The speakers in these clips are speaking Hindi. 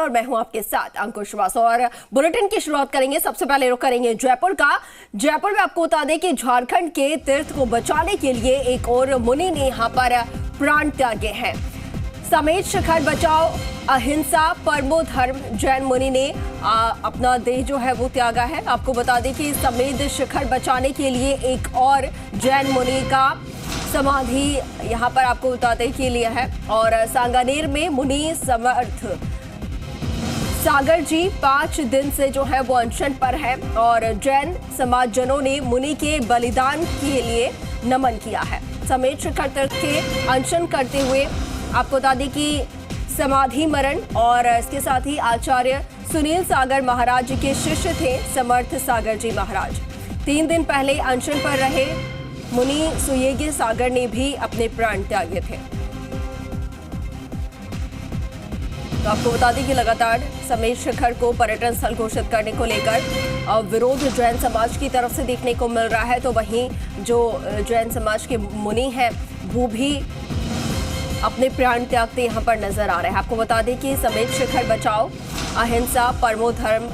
और मैं हूं आपके साथ अंकुश श्रीवास्तव और बुलेटिन की शुरुआत करेंगे। सबसे पहले रुख करेंगे जयपुर का। जयपुर में आपको बता दें कि झारखंड के तीर्थ को बचाने के लिए एक और मुनि ने यहां पर प्राण त्यागे हैं। समेत शिखर बचाओ अहिंसा परमो धर्म जैन मुनि ने अपना देह जो है वो त्यागा है। आपको बता दें कि समेत शिखर बचाने के लिए एक और जैन मुनि का समाधि यहां पर आपको बताते के लिए है। और सांगानेर में मुनि समर्थ सागर जी 5 दिन से जो है वो अनशन पर है और जैन समाजजनों ने मुनि के बलिदान के लिए नमन किया है। समेत शिखर तीर्थ के अनशन करते हुए आपको बता दें कि समाधि मरण और इसके साथ ही आचार्य सुनील सागर महाराज के शिष्य थे समर्थ सागर जी महाराज। 3 दिन पहले अनशन पर रहे मुनि सुयेगी सागर ने भी अपने प्राण त्यागे थे। तो आपको बता दें कि लगातार समेत शिखर को पर्यटन स्थल घोषित करने को लेकर विरोध जैन समाज की तरफ से देखने को मिल रहा है। तो वहीं जो जैन समाज के मुनि हैं वो भी अपने प्राण त्यागते यहां पर नजर आ रहे हैं। आपको बता दें कि समेत शिखर बचाओ अहिंसा परमो धर्म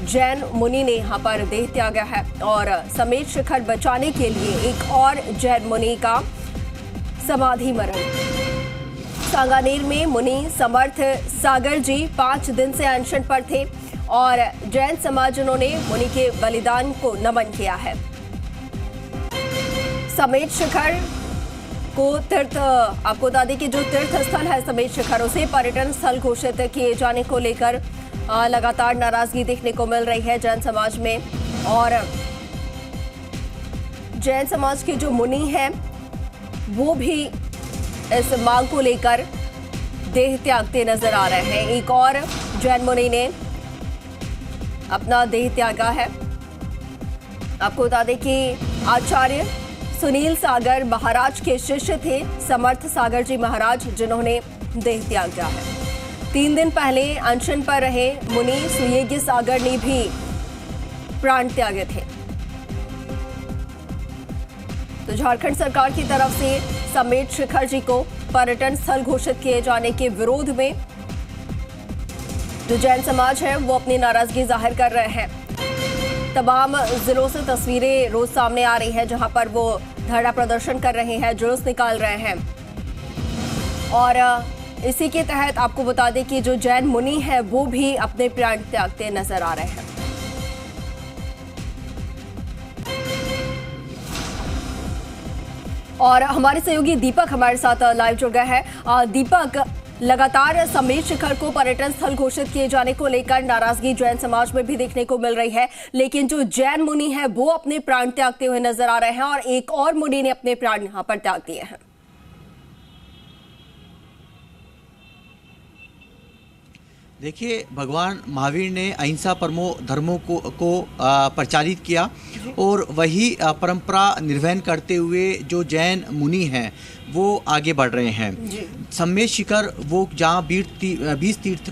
जैन मुनि ने यहां पर देह त्यागा है और समेत शिखर बचाने के लिए एक और जैन मुनि का समाधि मरण। सांगानेर में मुनि समर्थ सागर जी 5 दिन से अनशन पर थे और जैन समाज उन्होंने मुनि के बलिदान को नमन किया है। समेत शिखर को तीर्थ आपको बता दें कि जो तीर्थ स्थल है समेत शिखर उसे पर्यटन स्थल घोषित किए जाने को लेकर लगातार नाराजगी देखने को मिल रही है जैन समाज में। और जैन समाज के जो मुनि हैं वो भी इस मांग को लेकर देह त्यागते नजर आ रहे हैं। एक और जैन मुनि ने अपना देह त्यागा है। आपको बता दें कि आचार्य सुनील सागर महाराज के शिष्य थे समर्थ सागर जी महाराज जिन्होंने देह त्यागा है। 3 दिन पहले अनशन पर रहे मुनि सुयेगी सागर ने भी प्राण त्यागे थे। तो झारखंड सरकार की तरफ से समेत शिखर जी को पर्यटन स्थल घोषित किए जाने के विरोध में जो जैन समाज है वो अपनी नाराजगी जाहिर कर रहे हैं। तमाम जिलों से तस्वीरें रोज सामने आ रही है जहां पर वो धरना प्रदर्शन कर रहे हैं, जुलूस निकाल रहे हैं। और इसी के तहत आपको बता दें कि जो जैन मुनि है वो भी अपने प्राण त्यागते नजर आ रहे हैं। और हमारे सहयोगी दीपक हमारे साथ लाइव जुड़ गया है। दीपक, लगातार समेत शिखर को पर्यटन स्थल घोषित किए जाने को लेकर नाराजगी जैन समाज में भी देखने को मिल रही है, लेकिन जो जैन मुनि है वो अपने प्राण त्यागते हुए नजर आ रहे हैं और एक और मुनि ने अपने प्राण यहां पर त्याग दिए हैं। देखिए, भगवान महावीर ने अहिंसा परमो धर्मों को प्रचारित किया और वही परंपरा निर्वहन करते हुए जो जैन मुनि हैं वो आगे बढ़ रहे हैं। समेत शिखर वो जहाँ 20 तीर्थ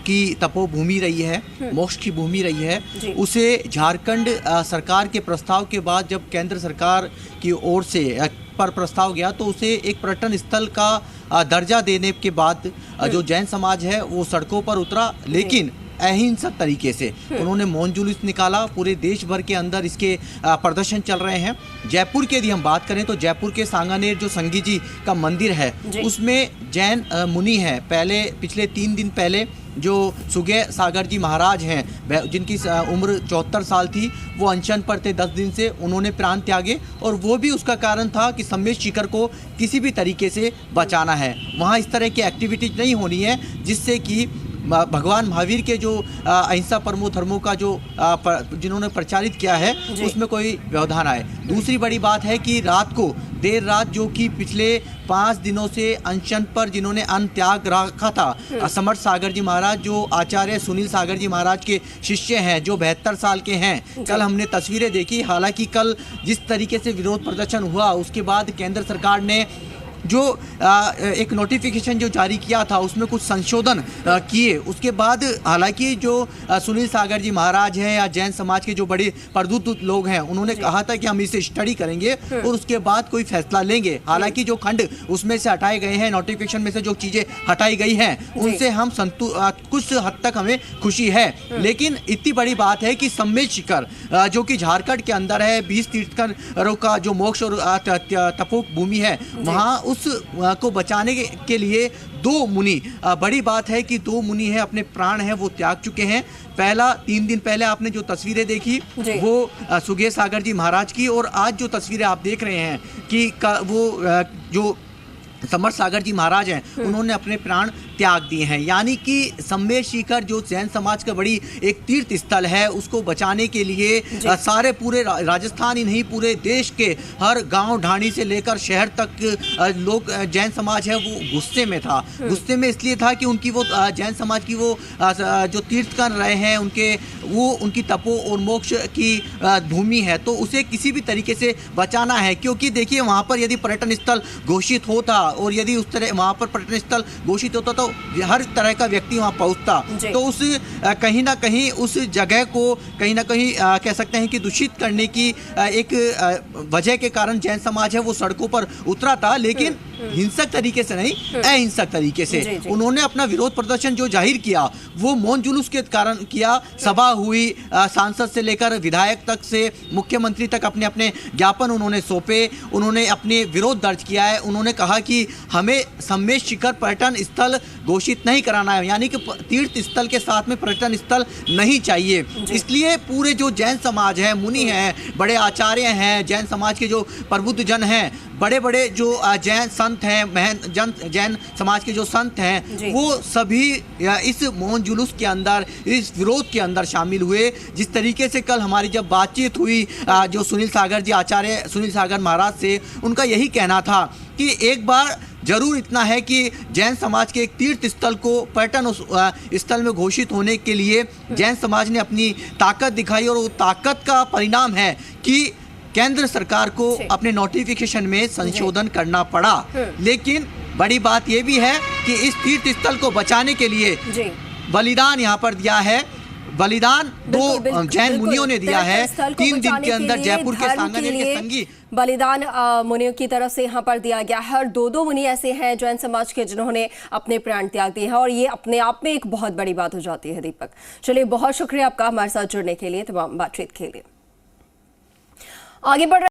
की तपोभूमि रही है, मोक्ष की भूमि रही है, उसे झारखंड सरकार के प्रस्ताव के बाद जब केंद्र सरकार की ओर से पर प्रस्ताव गया तो उसे एक पर्यटन स्थल का दर्जा देने के बाद जो जैन समाज है वो सड़कों पर उतरा, लेकिन अहिंसक तरीके से उन्होंने मौन जुलूस निकाला। पूरे देश भर के अंदर इसके प्रदर्शन चल रहे हैं। जयपुर की यदि हम बात करें तो जयपुर के सांगानेर जो संगी जी का मंदिर है उसमें जैन मुनि हैं। पिछले 3 दिन पहले जो सुगय सागर जी महाराज हैं जिनकी उम्र 74 साल थी वो अनशन पर थे 10 दिन से, उन्होंने प्राण त्यागे और वो भी उसका कारण था कि समेत शिखर को किसी भी तरीके से बचाना है। वहाँ इस तरह की एक्टिविटीज नहीं होनी है जिससे कि भगवान महावीर के जो अहिंसा परमो धर्मों का जो जिन्होंने प्रचारित किया है उसमें कोई व्यवधान आए। दूसरी बड़ी बात है कि देर रात जो कि पिछले 5 दिनों से अनशन पर जिन्होंने अन्न त्याग रखा था समर्थ सागर जी महाराज, जो आचार्य सुनील सागर जी महाराज के शिष्य हैं, जो 72 साल के हैं। कल हमने तस्वीरें देखी। हालांकि कल जिस तरीके से विरोध प्रदर्शन हुआ उसके बाद केंद्र सरकार ने जो एक नोटिफिकेशन जो जारी किया था उसमें कुछ संशोधन किए। उसके बाद हालांकि जो सुनील सागर जी महाराज हैं या जैन समाज के जो बड़े प्रबुद्ध लोग हैं, उन्होंने कहा था कि हम इसे स्टडी करेंगे और उसके बाद कोई फैसला लेंगे। हालांकि जो खंड उसमें से हटाए गए हैं, नोटिफिकेशन में से जो चीजें हटाई गई हैं, उनसे हम कुछ हद तक हमें खुशी है। लेकिन इतनी बड़ी बात है कि सम्मेद शिखर जो कि झारखंड के अंदर है, 20 तीर्थंकरों का जो मोक्ष और तपोक भूमि है, वहाँ उस को बचाने के लिए 2 मुनि, बड़ी बात है कि 2 मुनि हैं, अपने प्राण हैं वो त्याग चुके हैं। पहला 3 दिन पहले आपने जो तस्वीरें देखी वो सुगेय सागर जी महाराज की, और आज जो तस्वीरें आप देख रहे हैं कि वो जो समर्थ सागर जी महाराज हैं, उन्होंने अपने प्राण त्याग दिए हैं। यानी कि सम्मेद शिखर जो जैन समाज का बड़ी एक तीर्थ स्थल है, उसको बचाने के लिए सारे पूरे राजस्थान ही नहीं, पूरे देश के हर गांव ढाणी से लेकर शहर तक लोग, जैन समाज है वो गुस्से में था। गुस्से में इसलिए था कि उनकी वो जैन समाज की वो जो तीर्थ कर रहे हैं, उनकी तपो और मोक्ष की भूमि है, तो उसे किसी भी तरीके से बचाना है। क्योंकि देखिए वहाँ पर यदि पर्यटन स्थल घोषित होता और यदि उस तरह वहाँ पर पर्यटन स्थल घोषित होता तो हर तरह का व्यक्ति वहाँ पहुँचता, तो उस कहीं ना कहीं उस जगह को कहीं ना कहीं कह सकते हैं कि दूषित करने की एक वजह के कारण जैन समाज है वो सड़कों पर उतरा था। लेकिन हिंसक तरीके से नहीं, अहिंसक तरीके से उन्होंने अपना विरोध प्रदर्शन जो जाहिर किया वो मौन जुलूस के कारण किया। सभा हुई, सांसद से लेकर विधायक तक से मुख्यमंत्री तक अपने अपने ज्ञापन उन्होंने सौंपे, उन्होंने अपने विरोध दर्ज किया है। उन्होंने कहा कि हमें सम्मेद शिखर पर्यटन स्थल घोषित नहीं कराना है, यानी कि तीर्थ स्थल के साथ में पर्यटन स्थल नहीं चाहिए। इसलिए पूरे जो जैन समाज है, मुनि हैं, बड़े आचार्य हैं, जैन समाज के जो प्रबुद्ध जन हैं, बड़े बड़े जो जैन संत हैं, जैन समाज के जो संत हैं, वो सभी इस मौन जुलूस के अंदर, इस विरोध के अंदर शामिल हुए। जिस तरीके से कल हमारी जब बातचीत हुई जो सुनील सागर जी, आचार्य सुनील सागर महाराज से, उनका यही कहना था कि एक बार जरूर इतना है कि जैन समाज के एक तीर्थ स्थल को पर्यटन स्थल में घोषित होने के लिए जैन समाज ने अपनी ताकत दिखाई, और वो ताकत का परिणाम है कि केंद्र सरकार को अपने नोटिफिकेशन में संशोधन करना पड़ा। लेकिन बड़ी बात यह भी है कि इस तीर्थ स्थल को बचाने के लिए बलिदान यहाँ पर दिया है। बलिदान 2 जैन मुनियों ने दिया है। 3 दिन के अंदर जयपुर के सांगानेर के संगी बलिदान मुनियों की तरफ से यहाँ पर दिया गया है, और 2 मुनि ऐसे हैं जैन समाज के जिन्होंने अपने प्राण त्याग दिए हैं, और ये अपने आप में एक बहुत बड़ी बात हो जाती है। दीपक, चलिए बहुत शुक्रिया आपका हमारे साथ जुड़ने के लिए, तमाम बातचीत के लिए। आगे बढ़